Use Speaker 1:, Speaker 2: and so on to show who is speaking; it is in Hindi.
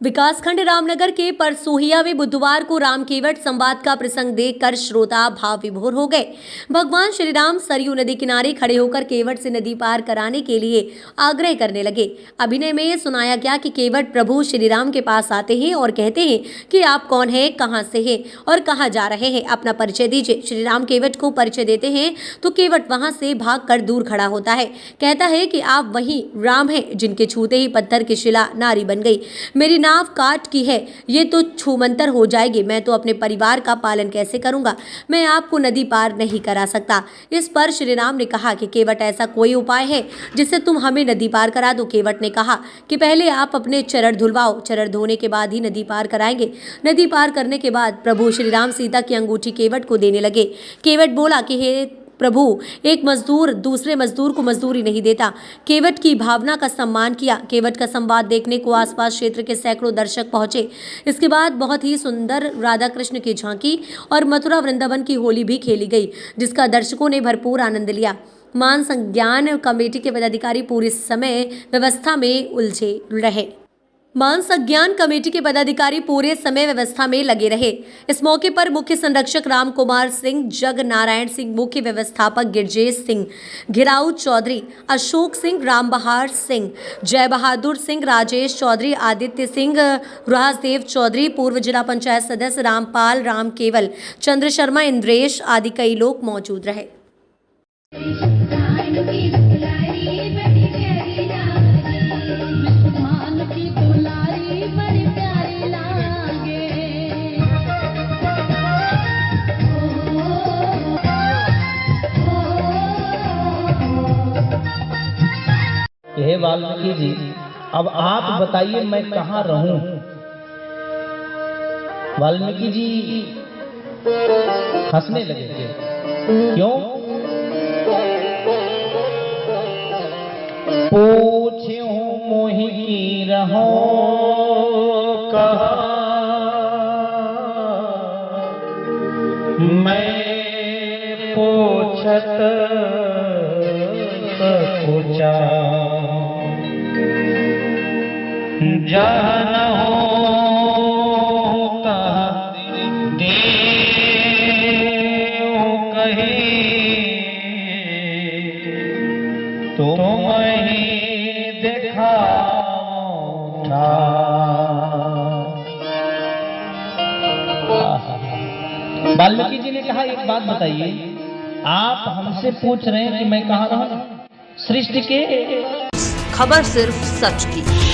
Speaker 1: विकासखंड रामनगर के परसोहिया में बुधवार को राम केवट संवाद का प्रसंग देखकर श्रोता भाव विभोर हो गए। भगवान श्री राम सरयू नदी किनारे खड़े होकर केवट से नदी पार कराने के लिए आग्रह करने लगे। अभिनय में सुनाया गया कि केवट प्रभु श्री राम के पास आते हैं और कहते हैं कि आप कौन हैं, कहां से हैं और कहां जा रहे हैं, अपना परिचय दीजिए। श्री राम केवट को परिचय देते हैं तो केवट वहां से भागकर दूर खड़ा होता है। कहता है कि आप वही राम हैं जिनके छूते ही पत्थर की शिला नारी बन गई। मेरी नाव काट की है, ये तो छूमंतर हो जाएगी। मैं तो अपने परिवार का पालन कैसे करूंगा? मैं आपको नदी पार नहीं करा सकता। इस पर श्री राम ने कहा कि केवट ऐसा कोई उपाय है जिससे तुम हमें नदी पार करा दो। केवट ने कहा कि पहले आप अपने चरण धुलवाओ, चरण धोने के बाद ही नदी पार कराएंगे। नदी पार करने के बाद प्रभु श्री राम सीता की अंगूठी केवट को देने लगे। केवट बोला कि हे प्रभु, एक मजदूर दूसरे मजदूर को मजदूरी नहीं देता। केवट की भावना का सम्मान किया। केवट का संवाद देखने को आसपास क्षेत्र के सैकड़ों दर्शक पहुंचे। इसके बाद बहुत ही सुंदर राधा कृष्ण की झांकी और मथुरा वृंदावन की होली भी खेली गई, जिसका दर्शकों ने भरपूर आनंद लिया। मान संज्ञान कमेटी के पदाधिकारी पूरे समय व्यवस्था में उलझे रहे। मान संज्ञान कमेटी के पदाधिकारी पूरे समय व्यवस्था में लगे रहे। इस मौके पर मुख्य संरक्षक राम कुमार सिंह, जग नारायण सिंह, मुख्य व्यवस्थापक गिरजेश सिंह, घिराऊ चौधरी, अशोक सिंह, राम बहार सिंह, जय बहादुर सिंह, राजेश चौधरी, आदित्य सिंह, राजदेव चौधरी, पूर्व जिला पंचायत सदस्य रामपाल, राम केवल, चंद्र शर्मा, इंद्रेश आदि कई लोग मौजूद रहे।
Speaker 2: हे वाल्मीकि जी, अब आप बताइए मैं कहाँ रहूं? वाल्मीकि जी हंसने लगे थे। क्यों? पूछूं मोहि की रहो कहाँ, मैं पूछत पूछा जान हो कहे तुम ही देखा। वाल्मीकि जी ने कहा एक बात बताइए, आप हमसे पूछ रहे हैं कि मैं कहाँ रहूं? सृष्टि के
Speaker 1: खबर सिर्फ सच की।